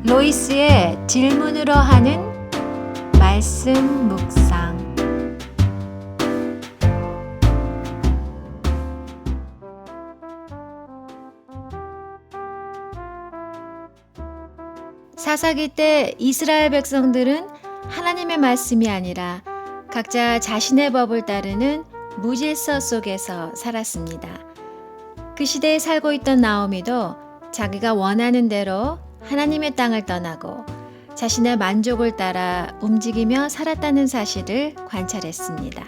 로이스의 질문으로 하는 말씀 묵상. 사사기 때 이스라엘 백성들은 하나님의 말씀이 아니라 각자 자신의 법을 따르는 무질서 속에서 살았습니다. 그 시대에 살고 있던 나오미도 자기가 원하는 대로 하나님의 땅을 떠나고 자신의 만족을 따라 움직이며 살았다는 사실을 관찰했습니다.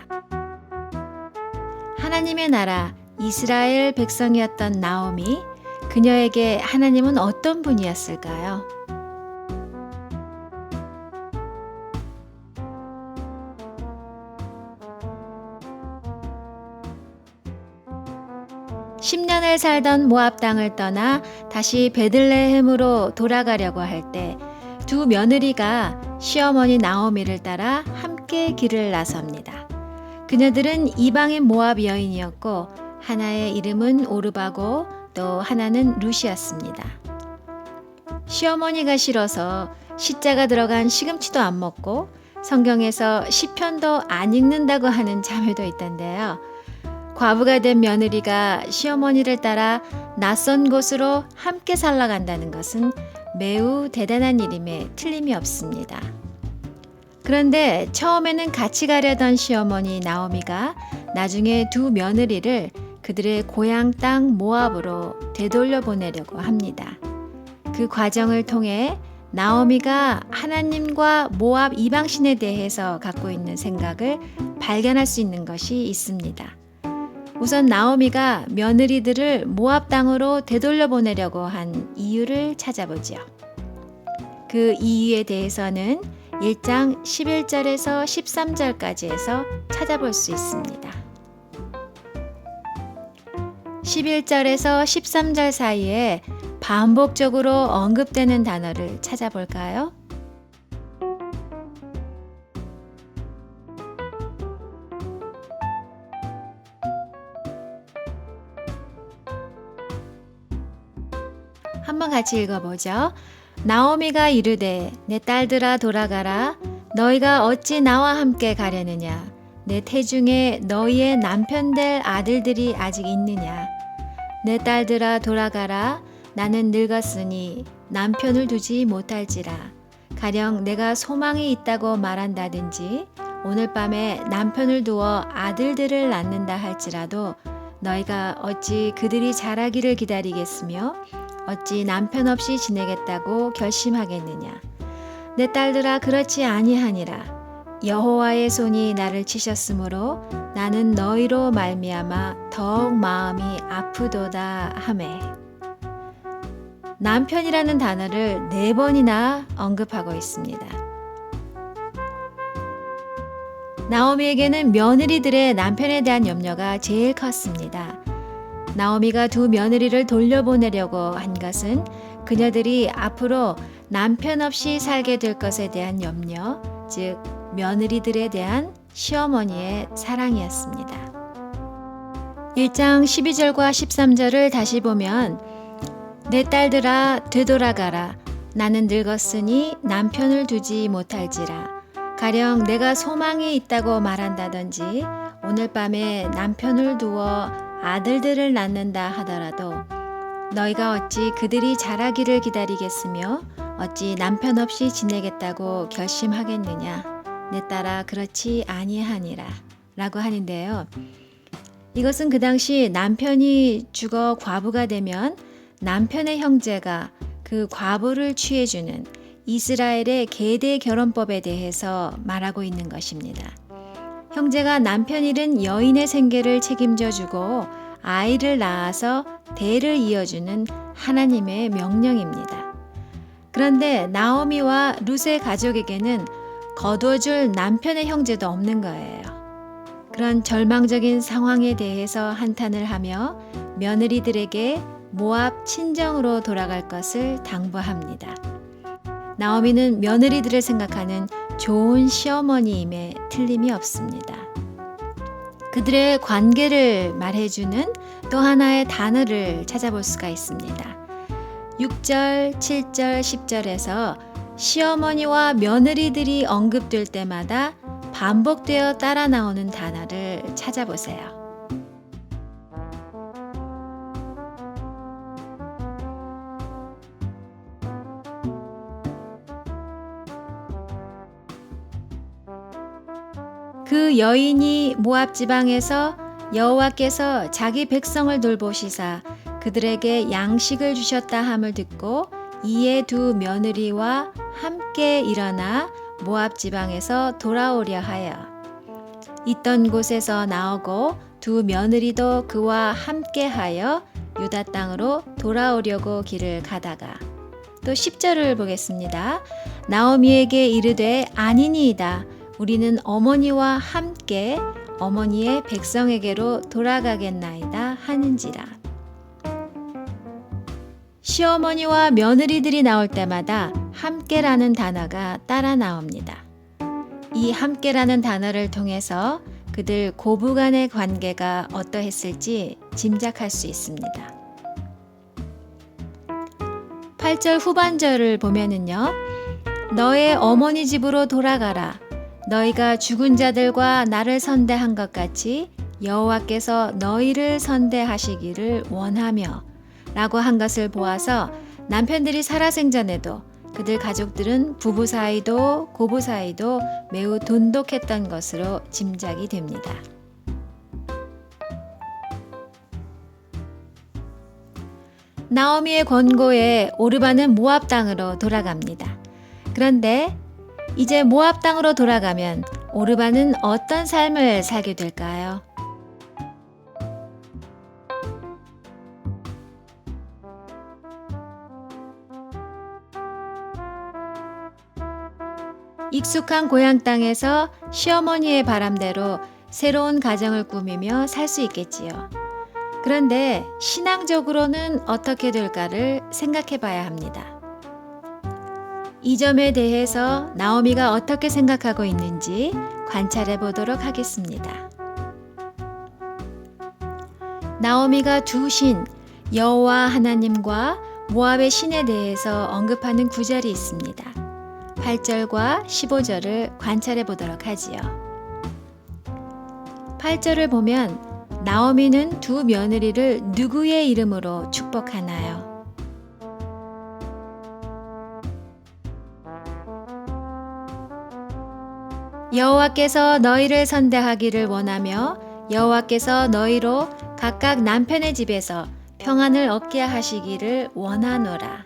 하나님의 나라 이스라엘 백성이었던 나오미, 그녀에게 하나님은 어떤 분이었을까요? (10년을) 살던 모압 땅을 떠나 다시 베들레헴으로 돌아가려고 할 때 두 며느리가 시어머니 나오미를 따라 함께 길을 나섭니다. 그녀들은 이방인 모압 여인이었고 하나의 이름은 오르바고 또 하나는 룻이었습니다. 시어머니가 싫어서 시자가 들어간 시금치도 안 먹고 성경에서 시편도 안 읽는다고 하는 자매도 있던데요. 과부가 된 며느리가 시어머니를 따라 낯선 곳으로 함께 살아간다는 것은 매우 대단한 일임에 틀림이 없습니다. 그런데 처음에는 같이 가려던 시어머니 나오미가 나중에 두 며느리를 그들의 고향 땅 모압으로 되돌려 보내려고 합니다. 그 과정을 통해 나오미가 하나님과 모압 이방신에 대해서 갖고 있는 생각을 발견할 수 있는 것이 있습니다. 우선 나오미가 며느리들을 모압 땅으로 되돌려 보내려고 한 이유를 찾아보죠. 그 이유에 대해서는 1장 11절에서 13절까지에서 찾아볼 수 있습니다. 11절에서 13절 사이에 반복적으로 언급되는 단어를 찾아볼까요? 한번 같이 읽어보죠. 나오미가 이르되 내 딸들아 돌아가라. 너희가 어찌 나와 함께 가려느냐. 내 태중에 너희의 남편 될 아들들이 아직 있느냐. 내 딸들아 돌아가라. 나는 늙었으니 남편을 두지 못할지라. 가령 내가 소망이 있다고 말한다든지 오늘 밤에 남편을 두어 아들들을 낳는다 할지라도 너희가 어찌 그들이 자라기를 기다리겠으며 어찌 남편 없이 지내겠다고 결심하겠느냐. 내 딸들아 그렇지 아니하니라. 여호와의 손이 나를 치셨으므로 나는 너희로 말미암아 더욱 마음이 아프도다 하매. 남편이라는 단어를 4번이나 언급하고 있습니다. 나오미에게는 며느리들의 남편에 대한 염려가 제일 컸습니다. 나오미가 두 며느리를 돌려보내려고 한 것은 그녀들이 앞으로 남편 없이 살게 될 것에 대한 염려, 즉 며느리들에 대한 시어머니의 사랑이었습니다. 1장 12절과 13절을 다시 보면 내 딸들아 되돌아가라. 나는 늙었으니 남편을 두지 못할지라. 가령 내가 소망이 있다고 말한다든지 오늘 밤에 남편을 두어 아들들을 낳는다 하더라도 너희가 어찌 그들이 자라기를 기다리겠으며 어찌 남편 없이 지내겠다고 결심하겠느냐. 내 딸아 그렇지 아니하니라 라고 하는데요. 이것은 그 당시 남편이 죽어 과부가 되면 남편의 형제가 그 과부를 취해주는 이스라엘의 계대 결혼법에 대해서 말하고 있는 것입니다. 형제가 남편 잃은 여인의 생계를 책임져 주고 아이를 낳아서 대를 이어주는 하나님의 명령입니다. 그런데 나오미와 룻의 가족에게는 거두어줄 남편의 형제도 없는 거예요. 그런 절망적인 상황에 대해서 한탄을 하며 며느리들에게 모압 친정으로 돌아갈 것을 당부합니다. 나오미는 며느리들을 생각하는 좋은 시어머니임에 틀림이 없습니다. 그들의 관계를 말해주는 또 하나의 단어를 찾아볼 수가 있습니다. 6절, 7절, 10절에서 시어머니와 며느리들이 언급될 때마다 반복되어 따라 나오는 단어를 찾아보세요. 그 여인이 모압 지방에서 여호와께서 자기 백성을 돌보시사 그들에게 양식을 주셨다 함을 듣고 이에 두 며느리와 함께 일어나 모압 지방에서 돌아오려 하여 있던 곳에서 나오고 두 며느리도 그와 함께하여 유다 땅으로 돌아오려고 길을 가다가 또 10절을 보겠습니다. 나오미에게 이르되 아니니이다. 우리는 어머니와 함께 어머니의 백성에게로 돌아가겠나이다 하는지라. 시어머니와 며느리들이 나올 때마다 함께라는 단어가 따라 나옵니다. 이 함께라는 단어를 통해서 그들 고부간의 관계가 어떠했을지 짐작할 수 있습니다. 8절 후반절을 보면은요. 너의 어머니 집으로 돌아가라. 너희가 죽은 자들과 나를 선대한 것 같이 여호와께서 너희를 선대하시기를 원하며 라고 한 것을 보아서 남편들이 살아생전에도 그들 가족들은 부부 사이도 고부 사이도 매우 돈독했던 것으로 짐작이 됩니다. 나오미의 권고에 오르바는 모압 땅으로 돌아갑니다. 그런데 이제 모압 땅으로 돌아가면 오르바는 어떤 삶을 살게 될까요? 익숙한 고향 땅에서 시어머니의 바람대로 새로운 가정을 꾸미며 살 수 있겠지요. 그런데 신앙적으로는 어떻게 될까를 생각해 봐야 합니다. 이 점에 대해서 나오미가 어떻게 생각하고 있는지 관찰해 보도록 하겠습니다. 나오미가 두 신, 여호와 하나님과 모압의 신에 대해서 언급하는 구절이 있습니다. 8절과 15절을 관찰해 보도록 하지요. 8절을 보면 나오미는 두 며느리를 누구의 이름으로 축복하나요? 여호와께서 너희를 선대하기를 원하며 여호와께서 너희로 각각 남편의 집에서 평안을 얻게 하시기를 원하노라.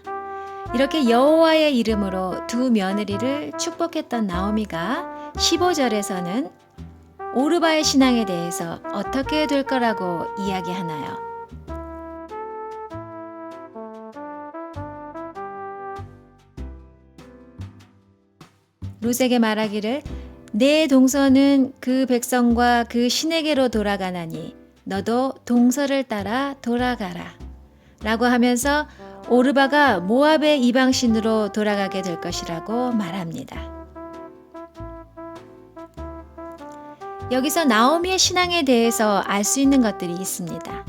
이렇게 여호와의 이름으로 두 며느리를 축복했던 나오미가 15절에서는 오르바의 신앙에 대해서 어떻게 될 거라고 이야기하나요? 룻에게 말하기를 내 동서는 그 백성과 그 신에게로 돌아가나니 너도 동서를 따라 돌아가라 라고 하면서 오르바가 모압의 이방신으로 돌아가게 될 것이라고 말합니다. 여기서 나오미의 신앙에 대해서 알 수 있는 것들이 있습니다.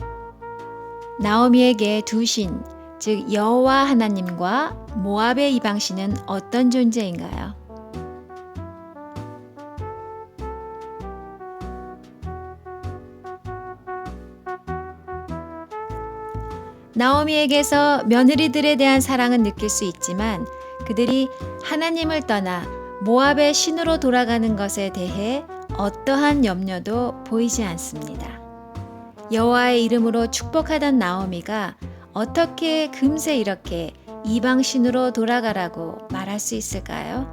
나오미에게 두 신, 즉 여호와 하나님과 모압의 이방신은 어떤 존재인가요? 나오미에게서 며느리들에 대한 사랑은 느낄 수 있지만 그들이 하나님을 떠나 모압의 신으로 돌아가는 것에 대해 어떠한 염려도 보이지 않습니다. 여호와의 이름으로 축복하던 나오미가 어떻게 금세 이렇게 이방신으로 돌아가라고 말할 수 있을까요?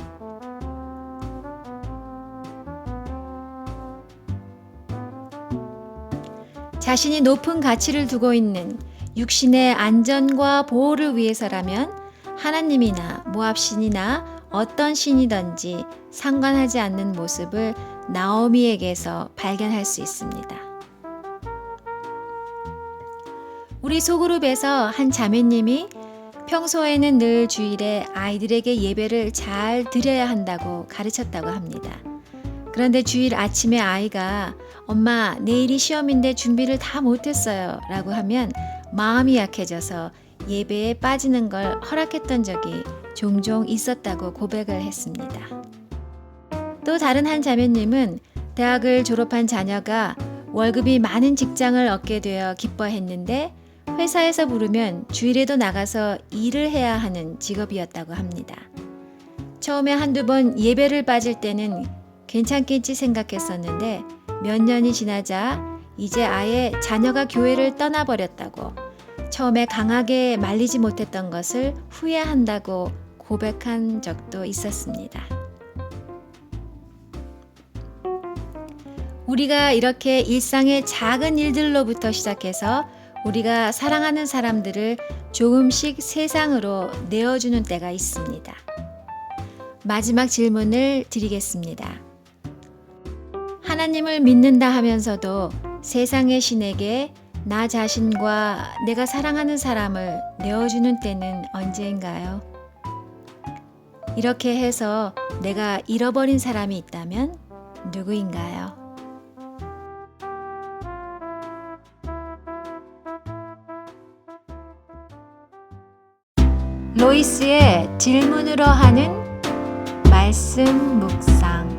자신이 높은 가치를 두고 있는 육신의 안전과 보호를 위해서라면 하나님이나 모압 신이나 어떤 신이든지 상관하지 않는 모습을 나오미에게서 발견할 수 있습니다. 우리 소그룹에서 한 자매님이 평소에는 늘 주일에 아이들에게 예배를 잘 드려야 한다고 가르쳤다고 합니다. 그런데 주일 아침에 아이가 엄마 내일이 시험인데 준비를 다 못했어요 라고 하면 마음이 약해져서 예배에 빠지는 걸 허락했던 적이 종종 있었다고 고백을 했습니다. 또 다른 한 자매님은 대학을 졸업한 자녀가 월급이 많은 직장을 얻게 되어 기뻐했는데 회사에서 부르면 주일에도 나가서 일을 해야 하는 직업이었다고 합니다. 처음에 한두 번 예배를 빠질 때는 괜찮겠지 생각했었는데 몇 년이 지나자 이제 아예 자녀가 교회를 떠나버렸다고, 처음에 강하게 말리지 못했던 것을 후회한다고 고백한 적도 있었습니다. 우리가 이렇게 일상의 작은 일들로부터 시작해서 우리가 사랑하는 사람들을 조금씩 세상으로 내어주는 때가 있습니다. 마지막 질문을 드리겠습니다. 하나님을 믿는다 하면서도 세상의 신에게 나 자신과 내가 사랑하는 사람을 내어주는 때는 언제인가요? 이렇게 해서 내가 잃어버린 사람이 있다면 누구인가요? 로이스의 질문으로 하는 말씀 묵상.